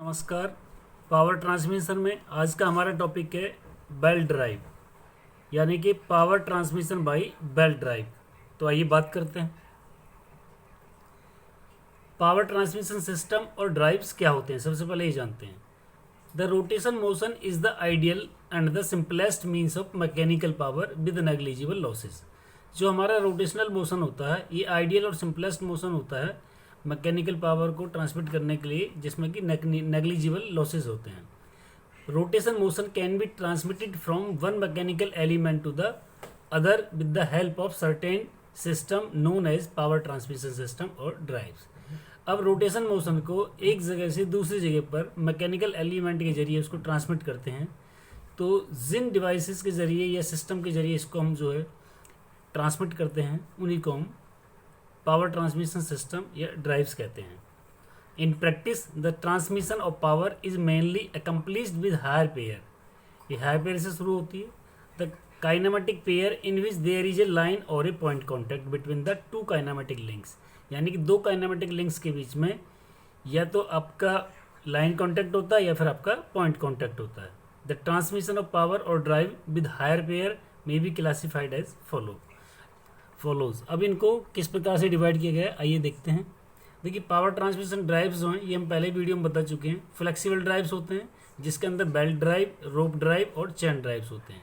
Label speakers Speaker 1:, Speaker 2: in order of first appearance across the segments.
Speaker 1: नमस्कार। Power transmission में आज का हमारा टॉपिक है बेल्ट ड्राइव, यानी कि power transmission by belt drive. तो आइए बात करते हैं पावर ट्रांसमिशन सिस्टम और ड्राइव्स क्या होते हैं। सबसे पहले ये जानते हैं the rotation motion is the ideal and the simplest means of mechanical power with negligible losses. जो हमारा रोटेशनल मोशन होता है ये आइडियल और सिंपलेस्ट मोशन होता है मैकेनिकल पावर को ट्रांसमिट करने के लिए, जिसमें कि नेग्लिजिबल लॉसेस होते हैं। Rotation motion can be transmitted from one mechanical element to the other with the help of certain system known as power transmission system और ड्राइव्स। अब रोटेशन मोशन को एक जगह से दूसरी जगह पर मैकेनिकल एलिमेंट के जरिए उसको ट्रांसमिट करते हैं। तो जिन डिवाइसेस के जरिए या सिस्टम के जरिए इसको हम जो है ट्रांसमिट करते हैं उन्हीं को हम पावर ट्रांसमिशन सिस्टम या ड्राइव्स कहते हैं। In practice the transmission of power is mainly accomplished with higher pair. ये हायर पेयर से शुरू होती है। The kinematic pair in which there is a line और a point contact between the two kinematic links, यानी कि दो kinematic links के बीच में या तो आपका लाइन कॉन्टैक्ट होता है या फिर आपका पॉइंट कॉन्टैक्ट होता है। द ट्रांसमिशन ऑफ पावर और drive with higher pair may be classified as follows. अब इनको किस प्रकार से डिवाइड किया गया है आइए देखते हैं। देखिए, पावर ट्रांसमिशन ड्राइव्स जो हैं ये हम पहले वीडियो में बता चुके हैं। फ्लेक्सिबल ड्राइव्स होते हैं जिसके अंदर बेल्ट ड्राइव, रोप ड्राइव और चैन ड्राइव्स होते हैं।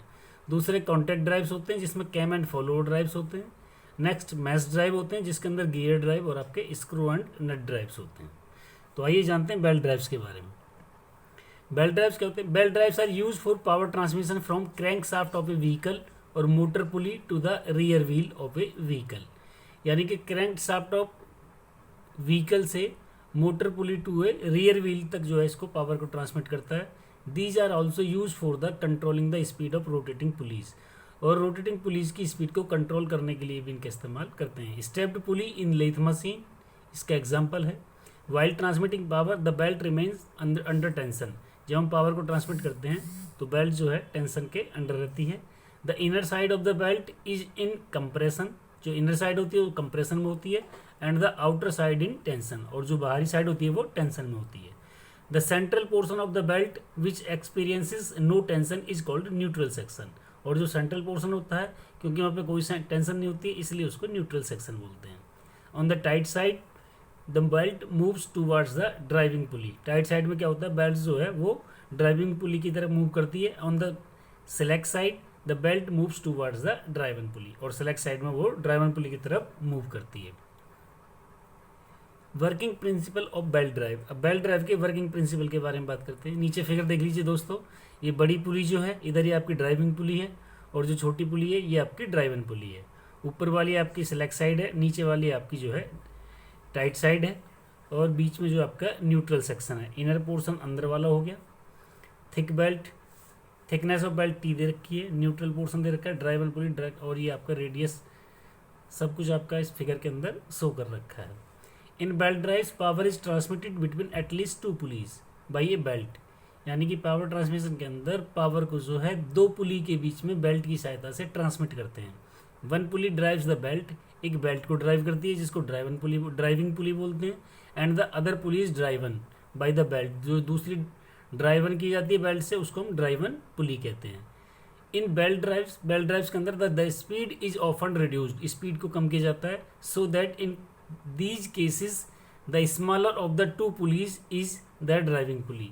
Speaker 1: दूसरे कॉन्टैक्ट ड्राइव्स होते हैं जिसमें कैम एंड फॉलो ड्राइव्स होते हैं। नेक्स्ट मैश ड्राइव होते हैं जिसके अंदर गियर ड्राइव और आपके स्क्रू एंड नट ड्राइव्स होते हैं। तो आइए जानते हैं बेल्ट ड्राइव्स के बारे में। बेल्ट ड्राइव्स क्या होते हैं? Belt drives are used for power transmission from crank shaft of a vehicle और motor pulley to the rear wheel of a vehicle, यानी कि क्रैंक शाफ्ट ऑफ व्हीकल से motor pulley to a rear wheel तक जो है इसको power को transmit करता है। These are also used for the controlling the speed of rotating pulleys, और रोटेटिंग पुलीज की स्पीड को कंट्रोल करने के लिए भी इनका इस्तेमाल करते हैं। स्टेप्ड पुली इन लेथ मशीन इसका एग्जाम्पल है। While transmitting power the belt remains under tension. जब हम पावर को ट्रांसमिट करते हैं तो बेल्ट जो है टेंशन के अंडर रहती है। The inner side of the belt is in compression. जो इनर साइड होती है वो कंप्रेशन में होती है। And the outer side in tension, और जो बाहरी साइड होती है वो टेंशन में होती है। The central portion of the belt which experiences no tension is called neutral section. और जो सेंट्रल पोर्शन होता है क्योंकि वहाँ पे कोई टेंशन नहीं होती है इसलिए उसको न्यूट्रल सेक्शन बोलते हैं। On the tight side the belt moves towards the driving pulley. Tight side में क्या होता है? बेल्ट जो है वो ड्राइविंग पुली की तरफ मूव करती है। On the select side the belt moves towards the driving pulley, और सेलेक्ट साइड में वो ड्राइविंग पुली की तरफ मूव करती है। Working principle of belt drive. अब बेल्ट ड्राइव के वर्किंग प्रिंसिपल के बारे में बात करते हैं। नीचे फिगर देख लीजिए दोस्तों, ये बड़ी पुली जो है इधर ये आपकी ड्राइविंग पुली है, और जो छोटी पुली है ये आपकी ड्राइविंग पुली है। ऊपर वाली आपकी सेलेक्ट साइड है, नीचे वाली आपकी जो है टाइट साइड है, और बीच में जो आपका न्यूट्रल सेक्शन है। इनर पोर्शन अंदर वाला हो गया। Thick belt, thickness of belt T दे रखी है, न्यूट्रल पोर्शन दे रखा है, ड्राइवर पुली और ये आपका रेडियस सब कुछ आपका इस फिगर के अंदर शो कर रखा है। In belt drives power is transmitted between at least two pulleys by a belt, यानी कि पावर ट्रांसमिशन के अंदर पावर को जो है दो पुली के बीच में बेल्ट की सहायता से ट्रांसमिट करते हैं। One pulley drives the belt, एक बेल्ट को ड्राइव करती है जिसको ड्राइविंग पुली बोलते हैं। And the other pulley is driven by the belt, जो दूसरी ड्राइवन की जाती है बेल्ट से उसको हम ड्राइवन पुली कहते हैं। इन बेल्ट ड्राइव्स के अंदर the speed is often reduced, speed को कम किया जाता है। So that in these cases the smaller of the two pulleys is the driving pulley.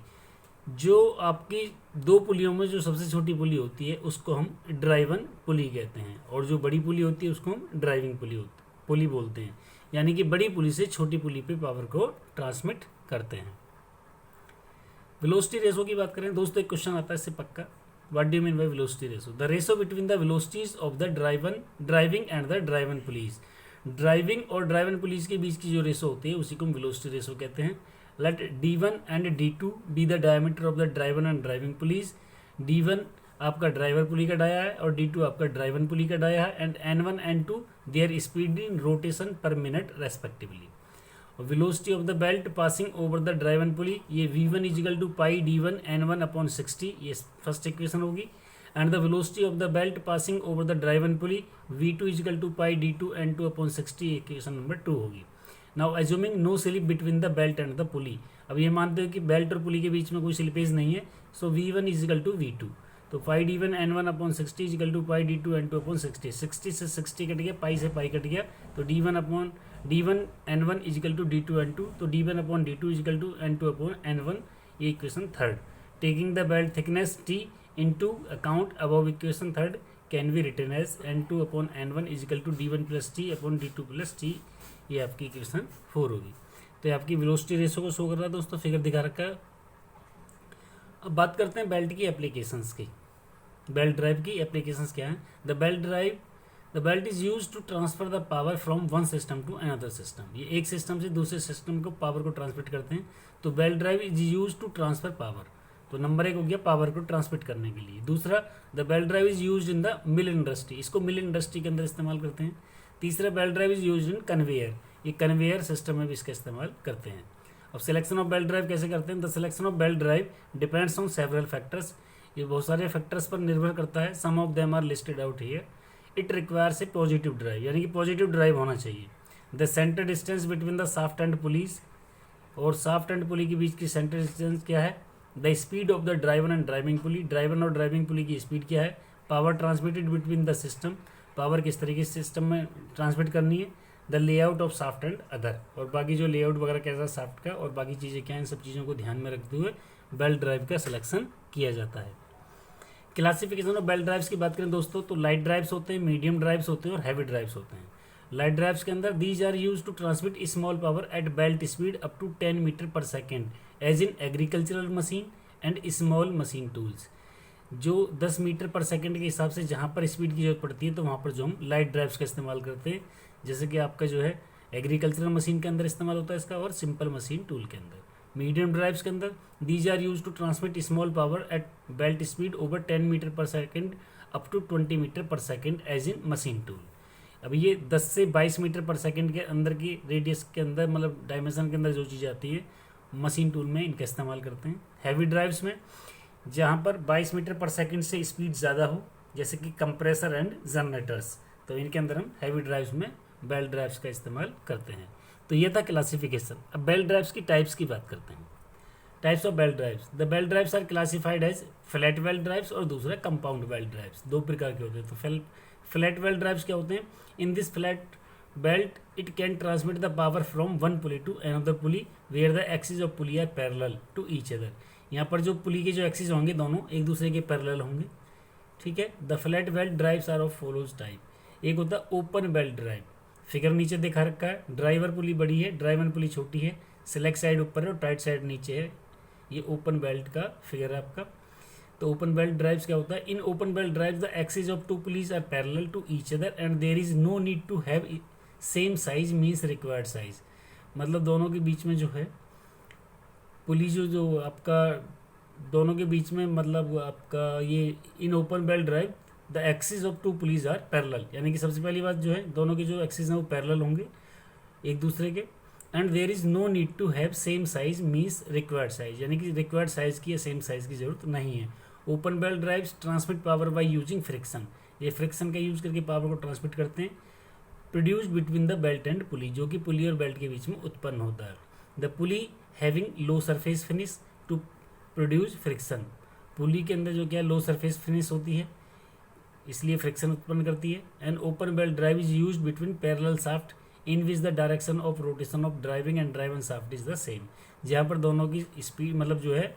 Speaker 1: जो आपकी दो पुलियों में जो सबसे छोटी पुली होती है उसको हम ड्राइवन पुली कहते हैं, और जो बड़ी पुली होती है उसको हम ड्राइविंग पुली बोलते हैं, यानी कि बड़ी पुली से छोटी पुली पे पावर को ट्रांसमिट करते हैं। वेलोसिटी रेशो की बात करें दोस्तों, एक क्वेश्चन आता है इससे पक्का। What do you mean by velocity ratio? The ratio between the velocities of the driving and the driven pulleys. Driving और ड्राइवन पुलीज के बीच की जो रेशो होती है उसी को हम वेलोसिटी रेशो कहते हैं। Let D1 and D2 be the diameter of the driven and driving pulleys. D1 आपका ड्राइवर पुली का डाया है और D2 आपका ड्राइवन पुली का डाया है। And N1 N2 their speed in rotation per minute respectively. Velocity of the belt passing over the driven pulley, ये V1 is equal to pi D1 N1 upon 60, ये first equation होगी। And the velocity of the belt passing over the driven pulley V2 is equal to pi D2 N2 upon 60, equation number 2 होगी। Now assuming no slip between the belt and the pulley. अब ये मानते हो कि belt और पुली के बीच में कोई स्लिपेज नहीं है, सो V1 is equal to V2, तो pi D1 N1 upon 60 is equal to pi D2 N2 upon 60, 60 से 60 कट गया, पाई से पाई कट गया, तो D1 N1 is equal to D2 N2, तो D1 upon D2 is equal to N2 upon N1, ये equation third. Taking the belt thickness T into account above equation third can be written as N2 upon N1 is equal to D1 plus T upon D2 plus T. ये आपकी equation 4 होगी. तो ये आपकी velocity ratio को show कर रहा है दोस्तों, फिगर दिखा रखा है. अब बात करते हैं बेल्ट की एप्लीकेशंस की. बेल्ट ड्राइव की एप्लीकेशंस क्या है? The belt is use to transfer the power from one system to another system. ये एक सिस्टम से दूसरे सिस्टम को पावर को ट्रांसमिट करते हैं. तो belt drive is use to transfer power. तो नंबर 1 हो गया पावर को ट्रांसमिट करने के लिए. दूसरा, the belt drive is use in the mill industry. इसको मिल इंडस्ट्री के अंदर इस्तेमाल करते हैं. तीसरा, belt drive is use in conveyor. ये कन्वेयर सिस्टम में भी इसका इस्तेमाल करते हैं. अब सिलेक्शन ऑफ बेल्ट ड्राइव कैसे करते हैं? The selection of belt drive depends on several factors. ये बहुत सारे फैक्टर्स पर निर्भर करता है. Some of them are listed out here. It requires a positive drive, यानी कि पॉजिटिव ड्राइव होना चाहिए. The centre distance between the shaft and pulleys, और शाफ्ट एंड पुली के बीच की सेंटर डिस्टेंस क्या है? The speed of the driver and driving pulley. Driver और ड्राइविंग पुली की स्पीड क्या है? Power transmitted between the system. Power किस तरीके से सिस्टम में ट्रांसमिट करनी है. The layout of shaft and other, और बाकी जो लेआउट वगैरह कैसा शाफ्ट का और बाकी चीज़ें क्या हैं, इन सब चीज़ों को ध्यान में रखते हुए बेल्ट ड्राइव का सिलेक्शन किया जाता है. क्लासिफिकेशन ऑफ बेल्ट ड्राइव्स की बात करें दोस्तों, तो लाइट ड्राइव्स होते हैं, मीडियम ड्राइव्स होते हैं और हैवी ड्राइव्स होते हैं. लाइट ड्राइव्स के अंदर these are use to transmit small power at belt speed up to 10 metre per second as in agricultural machine and small machine tools. जो 10 मीटर पर सेकेंड के हिसाब से जहाँ पर स्पीड की जरूरत पड़ती है, तो वहाँ पर जो हम लाइट ड्राइव्स का इस्तेमाल करते हैं. जैसे कि आपका जो है एग्रीकल्चरल मशीन के अंदर इस्तेमाल होता है इसका, और सिंपल मशीन टूल के अंदर. मीडियम ड्राइव्स के अंदर these are use to transmit small power at belt speed over 10 metre per second up to 20 metre per second as in machine tool. अब ये 10 से 22 मीटर पर सेकेंड के अंदर की रेडियस के अंदर, मतलब डायमेंशन के अंदर जो चीज़ आती है, मशीन टूल में इनका इस्तेमाल करते हैं. हैवी ड्राइव्स में जहाँ पर 22 मीटर पर सेकेंड से स्पीड ज़्यादा हो, जैसे कि कंप्रेसर एंड जनरेटर्स, तो इनके अंदर हम हैवी ड्राइव्स में बेल्ट ड्राइव्स का इस्तेमाल करते हैं. तो ये था क्लासिफिकेशन. अब बेल्ट ड्राइव्स की टाइप्स की बात करते हैं. Types of belt drives. The belt drives are classified as flat belt drives और दूसरा कंपाउंड बेल्ट ड्राइव्स. दो प्रकार के होते हैं. तो फ्लैट बेल्ट ड्राइव्स क्या होते हैं? In this flat belt it can transmit the power from one pulley to another pulley where the axis of pulley are parallel to each other. यहाँ पर जो पुली के जो एक्सिस होंगे दोनों एक दूसरे के पैरेलल होंगे. ठीक है. The flat belt drives are of follows type. एक होता है ओपन बेल्ट ड्राइव. फिगर नीचे दिखा रखा है. ड्राइवर पुली बड़ी है, ड्राइवर पुली छोटी है, सिलेक्ट साइड ऊपर है और टाइट साइड नीचे है. ये ओपन बेल्ट का फिगर है आपका. तो ओपन बेल्ट ड्राइव्स क्या होता है? In open belt drives the axis of two pulleys are parallel to each other and there is no need to have same size means required size. मतलब दोनों के बीच में जो है पुली जो आपका दोनों के बीच में, मतलब आपका ये in open belt drive the axis of two pulleys are parallel, यानी कि सबसे पहली बात जो है दोनों के जो एक्सिस हैं वो पैरेलल होंगे एक दूसरे के. And there is no need to have same size means required size, यानी कि रिक्वायर्ड साइज की या सेम साइज की जरूरत नहीं है. Open belt drives transmit power by using friction. ये फ्रिक्शन का यूज करके पावर को ट्रांसमिट करते हैं. Produced between the belt and पुली, जो कि पुली और बेल्ट के बीच में उत्पन्न होता है. The pulley having low surface finish to produce friction. Pulley के अंदर जो क्या लो सरफेस फिनिश होती है, इसलिए फ्रिक्शन उत्पन्न करती है. And open belt drive is use between parallel shaft in which the direction of rotation of driving and driven shaft is the same. जहाँ पर दोनों की स्पीड, मतलब जो है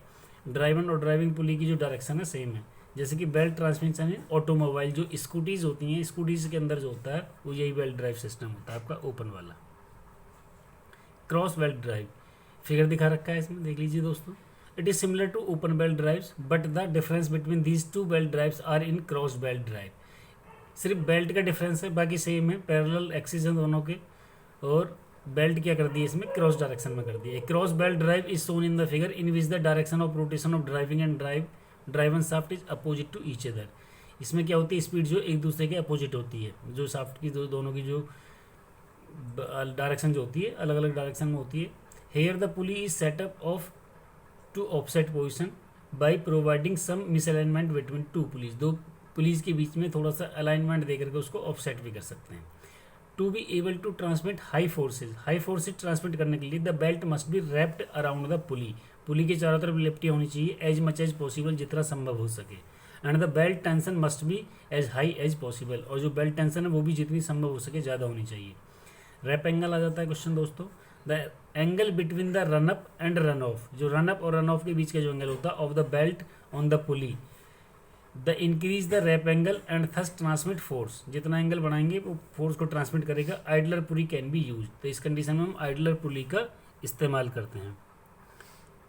Speaker 1: ड्राइवन और ड्राइविंग पुली की जो डायरेक्शन है सेम है. जैसे कि बेल्ट ट्रांसमिशन है ऑटोमोबाइल, जो स्कूटीज होती हैं, स्कूटीज के अंदर जो होता है वो यही बेल्ट ड्राइव सिस्टम होता है आपका ओपन वाला. क्रॉस बेल्ट ड्राइव फिगर दिखा रखा है इसमें, देख लीजिए दोस्तों. It is similar to open belt drives but the difference between these two belt drives are in cross belt drive. सिर्फ बेल्ट का डिफरेंस है, बाकी सेम है, पैरेलल एक्सिस हैं दोनों के. और बेल्ट क्या कर दी है इसमें, क्रॉस डायरेक्शन में कर दी है. Cross belt drive is shown in the figure in which the direction of rotation of driving and driven shaft is opposite to each other. इसमें क्या होती है, स्पीड जो एक दूसरे के अपोजिट होती है. जो शाफ्ट की दोनों की जो डायरेक्शन जो होती है अलग अलग डायरेक्शन में होती है. Here the pulley is setup of to offset position by providing some misalignment between two pulleys. दो पुलिस के बीच में थोड़ा सा अलाइनमेंट देकर के उसको ऑफसेट भी कर सकते हैं. To be able to transmit high forces transmit करने के लिए the belt must be wrapped around the pulley के चारों तरफ लिपटी होनी चाहिए एज मच एज पॉसिबल, जितना संभव हो सके। And the belt tension must be as high as possible, और जो बेल्ट टेंशन है वो भी जितनी संभव हो सके ज़्यादा होनी चाहिए। रैप एंगल आ जाता है क्वेश्चन दोस्तों, the angle between the run up and run off, जो रन अप और रन ऑफ के बीच का जो एंगल होता है of the belt on the pulley, the increase the wrap angle and thus transmit force, जितना एंगल बढ़ाएंगे वो फोर्स को ट्रांसमिट करेगा। Idler pulley can be use, तो इस कंडीशन में हम आइडलर पुली का इस्तेमाल करते हैं।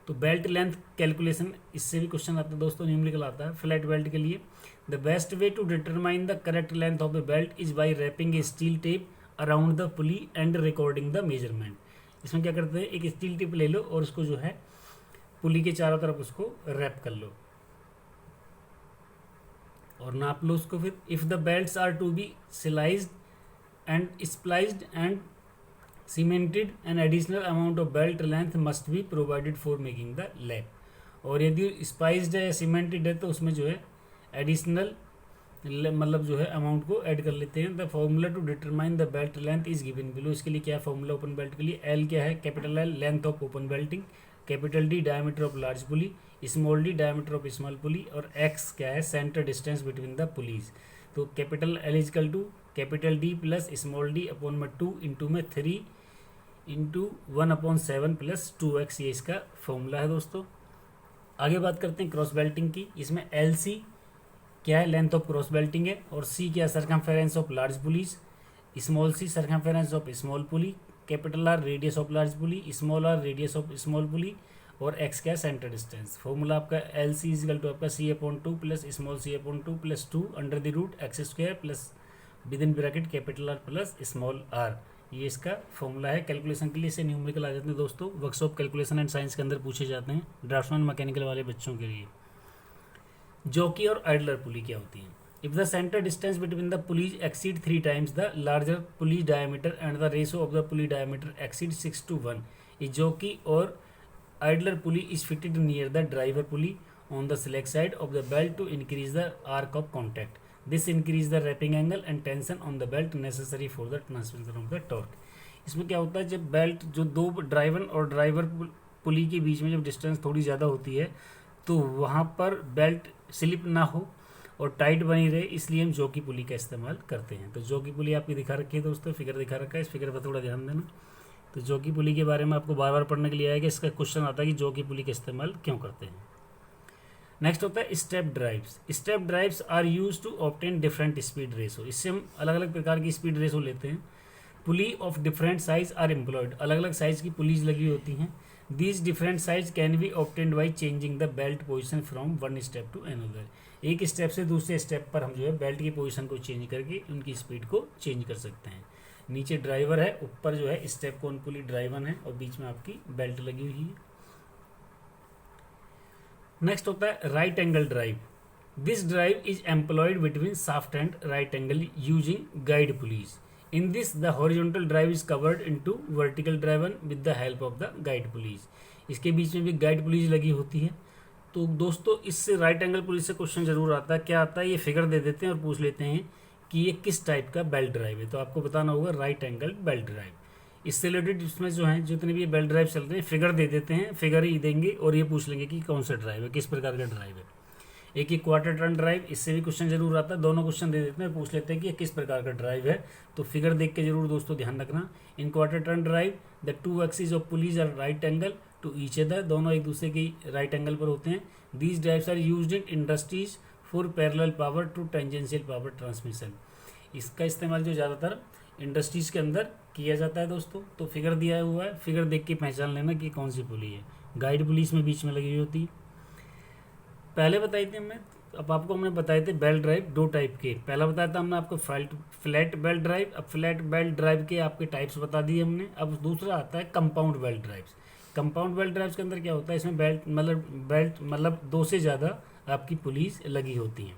Speaker 1: तो बेल्ट लेंथ कैलकुलेशन, इससे भी क्वेश्चन आता है दोस्तों, न्यूमेरिकल आता है फ्लैट बेल्ट के लिए। The best way to determine the correct length of the belt is by wrapping a steel tape around the pulley and recording the measurement. इसमें क्या करते हैं, एक स्टील टेप ले लो और उसको जो है पुली के चारों तरफ उसको रैप कर लो और नाप लो उसको। फिर if the belts are to be laced and spliced and cemented, an additional amount of belt length must be provided for making the lap. और यदि स्पाइस्ड है या सीमेंटेड है तो उसमें जो है एडिशनल मतलब जो है अमाउंट को ऐड कर लेते हैं। The formula to determine the belt length is given below. इसके लिए क्या फॉर्मूला ओपन बेल्ट के लिए, एल क्या है, capital L length of open belting, capital D diameter of large pulley, small D diameter of small pulley, और X क्या है, centre distance between the pulleys. तो capital L is equal to capital D plus small D upon में 2 into में 3 into 1/7 plus 2x, ये इसका formula है दोस्तों। आगे बात करते हैं क्रॉस बेल्टिंग की। इसमें एल सी क्या है, लेंथ ऑफ क्रॉस बेल्टिंग है, और सी क्या है, circumference of large pulleys, small C circumference of small pulley, capital R radius of large pulley, small R radius of small pulley, और X क्या है, सेंटर डिस्टेंस। फॉर्मूला आपका L C is equal to आपका C/2 plus small C/2 plus 2 under the root X square plus within bracket capital R plus small R, ये इसका formula है। Calculation के लिए इसे न्यूमेरिकल आ जाते हैं दोस्तों, वर्कशॉप कैलकुलेशन एंड साइंस के अंदर पूछे जाते हैं ड्राफ्टमैन मैकेनिकल वाले बच्चों के लिए। जॉकी और आइडलर पुली क्या होती है। If the centre distance between the pulleys exceed 3 times the larger pulley diameter and the ratio of the pulley diameter exceed 6:1, A jockey और idler pulley is fitted near the driver pulley on the slack side of the belt to increase the arc of contact. This increase the wrapping angle and tension on the belt necessary for the transmission of the torque. इसमें क्या होता है, जब belt जो दो driver और driver पुली के बीच में जब डिस्टेंस थोड़ी ज़्यादा होती है तो वहाँ पर बेल्ट स्लिप ना हो और टाइट बनी रहे, इसलिए हम जॉकी पुली का इस्तेमाल करते हैं। तो जॉकी पुली आपकी दिखा रखी है दोस्तों, फिगर दिखा रखा है, इस फिगर पर थोड़ा ध्यान देना। तो जॉकी पुली के बारे में आपको बार बार पढ़ने के लिए आएगा, इसका क्वेश्चन आता है कि जॉकी पुली का इस्तेमाल क्यों करते हैं। नेक्स्ट होता है step drives. Step drives are use to obtain different speed ratio. इससे हम अलग अलग प्रकार की स्पीड रेशो लेते हैं। Pulley of different size are employed, अलग अलग साइज की पुलीज लगी होती हैं। These different size can be obtained by changing the belt position from one step to another. एक स्टेप से दूसरे स्टेप पर हम जो है बेल्ट की पोजिशन को चेंज करके उनकी स्पीड को चेंज कर सकते हैं। नीचे ड्राइवर है, ऊपर जो है स्टेप कोन पुली ड्राइवर है और बीच में आपकी बेल्ट लगी हुई है। नेक्स्ट होता है right angle drive. This drive is employed between shaft and right angle using guide pulleys. In this the horizontal drive is covered into vertical driver with the help of the guide pulleys. इसके बीच में भी guide pulleys लगी होती है। तो दोस्तों इससे right angle pulleys से क्वेश्चन जरूर आता है। क्या आता है, ये फिगर दे देते हैं और पूछ लेते हैं कि ये किस टाइप का बेल्ट ड्राइव है, तो आपको बताना होगा राइट एंगल बेल्ट ड्राइव। इससे रिलेटेड इसमें जो है जितने भी बेल्ट ड्राइव चल रहे हैं फिगर दे देते हैं, फिगर ही देंगे और ये पूछ लेंगे कि कौन सा ड्राइव है, किस प्रकार का ड्राइव है। एक ही क्वार्टर टर्न ड्राइव, इससे भी क्वेश्चन जरूर आता है। दोनों क्वेश्चन दे देते हैं, पूछ लेते हैं कि ये किस प्रकार का ड्राइव है, तो फिगर देख के जरूर दोस्तों ध्यान रखना। In quarter turn drive the 2 axes of pulleys are right angle to each other, दोनों एक दूसरे की राइट एंगल पर होते हैं। These drives are used in industries for parallel power to tangential power transmission. इसका इस्तेमाल जो ज़्यादातर इंडस्ट्रीज के अंदर किया जाता है दोस्तों। तो फिगर दिया हुआ है, फिगर देख के पहचान लेना कि कौन सी पुली है। गाइड पुलिस में बीच में लगी हुई होती है। पहले बताई थी हमने, अब आपको हमने बताए थे बेल्ट ड्राइव 2 टाइप के। पहला बताया था हमने आपको फ्लैट बेल्ट ड्राइव। अब फ्लैट बेल्ट ड्राइव के आपके टाइप्स बता दिए हमने। अब दूसरा आता है compound belt drives. Compound belt drives के अंदर क्या होता है, इसमें बेल्ट मतलब 2 से ज़्यादा आपकी पुलिस लगी होती हैं।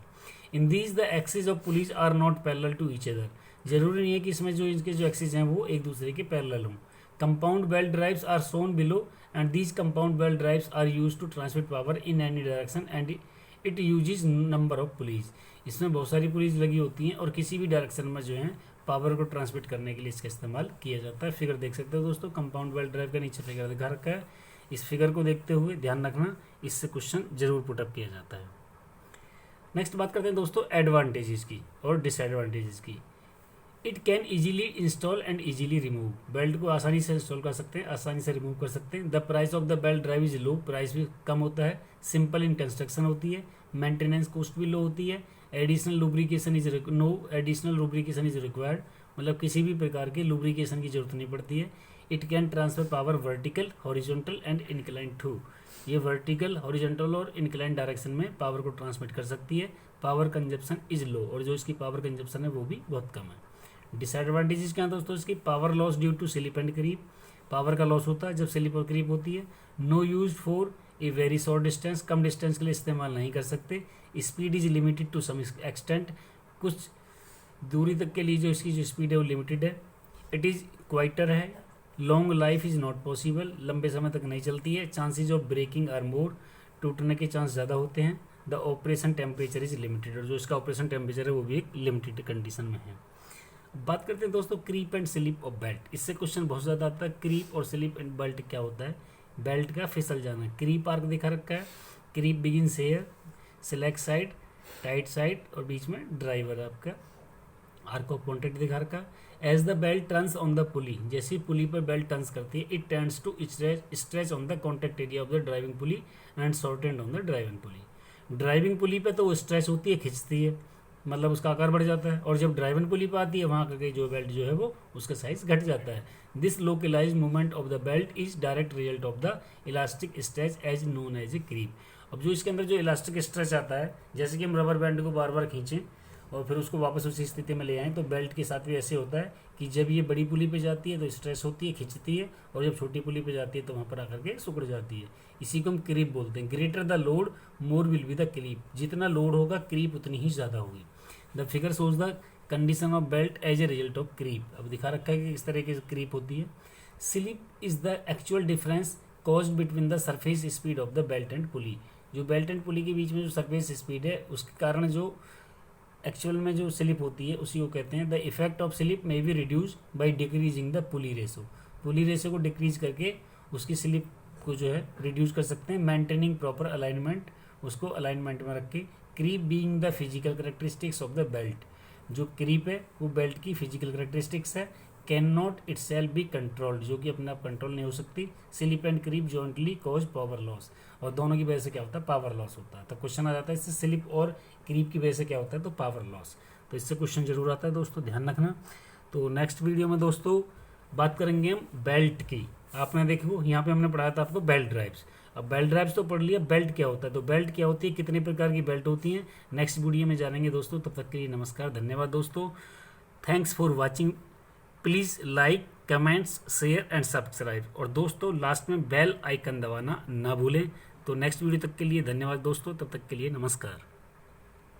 Speaker 1: In these the axis of pulleys are not parallel to each other. जरूरी नहीं है कि इसमें जो इनके जो एक्सिस हैं वो एक दूसरे के पैरेलल हों। Compound belt drives are shown below and these compound belt drives are used to transmit power in any direction and it uses number of pulleys. इसमें बहुत सारी पुलिस लगी होती हैं और किसी भी डायरेक्शन में जो है पावर को ट्रांसमिट करने के लिए इसका इस्तेमाल किया जाता है। फिगर देख सकते हो दोस्तों, कंपाउंड बेल्ट ड्राइव का नीचे फिगर दिखा रखा है। इस फिगर को देखते हुए ध्यान रखना, इससे क्वेश्चन जरूर पुटअप किया जाता है। नेक्स्ट बात करते हैं दोस्तों एडवांटेजेस की और डिसएडवांटेजेस की। It can easily install and easily remove, belt को आसानी से इंस्टॉल कर सकते हैं, आसानी से रिमूव कर सकते हैं। The price of the belt drive is low, price भी कम होता है। सिंपल इन कंस्ट्रक्शन होती है, मेंटेनेंस कॉस्ट भी लो होती है। Additional lubrication is no additional lubrication is required, मतलब किसी भी प्रकार के लुब्रिकेशन की जरूरत नहीं पड़ती है। It can transfer power vertical, horizontal and incline to, ये वर्टिकल, हॉरिजॉन्टल और इंक्लाइन डायरेक्शन में पावर को ट्रांसमिट कर सकती है। पावर कंजप्शन इज लो, और जो इसकी पावर कंजप्शन है वो भी बहुत कम है। डिसएडवांटेजेस क्या है दोस्तों इसकी? Power loss due to slip and creep, power का लॉस होता है जब स्लिप और क्रीप होती है। No use for a very short distance, कम डिस्टेंस के लिए इस्तेमाल नहीं कर सकते। Speed is limited to some extent, कुछ दूरी तक के लिए जो इसकी जो स्पीड है वो लिमिटेड है। इट इज़ क्वाइटर है। Long life is not possible, लंबे समय तक नहीं चलती है। Chances of breaking are more, टूटने के चांस ज़्यादा होते हैं। The operation temperature is limited, और जो इसका ऑपरेशन टेम्परेचर है वो भी एक लिमिटेड कंडीशन में है। बात करते हैं दोस्तों creep and slip of belt, इससे क्वेश्चन बहुत ज़्यादा आता है। क्रीप और स्लिप एंड बेल्ट क्या होता है? बेल्ट का फिसल जाना। क्रीप आर्क दिखा रखा है, creep begins here, slack side, tight side, और बीच में ड्राइवर आपका आर्क ऑफ कॉन्टैक्ट दिखा रखा है। As the belt turns on the pulley, जैसे ही पुली पर बेल्ट टर्न्स करती है, it turns to stretch on the contact area of the driving pulley and shortened on the driving pulley. Driving pulley पे तो वो स्ट्रेच होती है, खिंचती है, मतलब उसका आकार बढ़ जाता है। और जब ड्राइविंग पुली पर आती है वहाँ का जो बेल्ट जो है वो उसका साइज घट जाता है। This localize movement of the belt is direct result of the elastic stretch as known as a creep. अब जो इसके अंदर जो इलास्टिक स्ट्रेच आता है, जैसे कि हम रबर बैंड को बार बार खींचें और फिर उसको वापस उसी स्थिति में ले आएँ, तो बेल्ट के साथ भी ऐसे होता है कि जब ये बड़ी पुली पे जाती है तो स्ट्रेच होती है, खिंचती है, और जब छोटी पुली पे जाती है तो वहाँ पर आकर के सिकुड़ जाती है। इसी को हम क्रीप बोलते हैं। Greater the load more will be the creep, जितना लोड होगा क्रीप उतनी ही ज़्यादा होगी। The figure shows the condition of belt as a result of creep, अब दिखा रखा है कि किस तरह की क्रीप होती है। Slip is the actual difference caused between the surface speed of the belt and पुली, जो बेल्ट एंड पुली के बीच में जो सरफेस स्पीड है उसके कारण जो एक्चुअल में जो स्लिप होती है उसी को कहते हैं। The effect of slip may be reduce by decreasing the pulley ratio, pulley ratio को डिक्रीज करके उसकी स्लिप को जो है रिड्यूस कर सकते हैं। मेंटेनिंग प्रॉपर अलाइनमेंट, उसको अलाइनमेंट में रख के। Creep being the physical characteristics of the belt, जो क्रीप है वो बेल्ट की फिजिकल करेक्टरिस्टिक्स है। Can not itself be controlled, जो कि अपने आप कंट्रोल नहीं हो सकती। Slip and creep jointly cause power loss, और दोनों की वजह से क्या होता है? पावर लॉस होता है। तो क्वेश्चन आ जाता है इससे स्लिप और क्रीप की वजह से क्या होता है? तो पावर लॉस। तो इससे क्वेश्चन जरूर आता है दोस्तों, ध्यान रखना। तो नेक्स्ट वीडियो में दोस्तों बात करेंगे हम बेल्ट की। आपने देखो यहाँ पे हमने पढ़ाया था आपको बेल्ट ड्राइव्स। अब बेल्ट ड्राइव्स तो पढ़ लिया, बेल्ट क्या होता है, तो बेल्ट क्या होती है, कितने प्रकार की बेल्ट होती हैं, नेक्स्ट वीडियो में जानेंगे दोस्तों। तब तक के लिए नमस्कार, धन्यवाद दोस्तों। Thanks for watching. Please like, comments, share and subscribe, और दोस्तों लास्ट में बेल आइकन दबाना ना भूलें। तो नेक्स्ट वीडियो तक के लिए धन्यवाद दोस्तों, तब तक के लिए नमस्कार।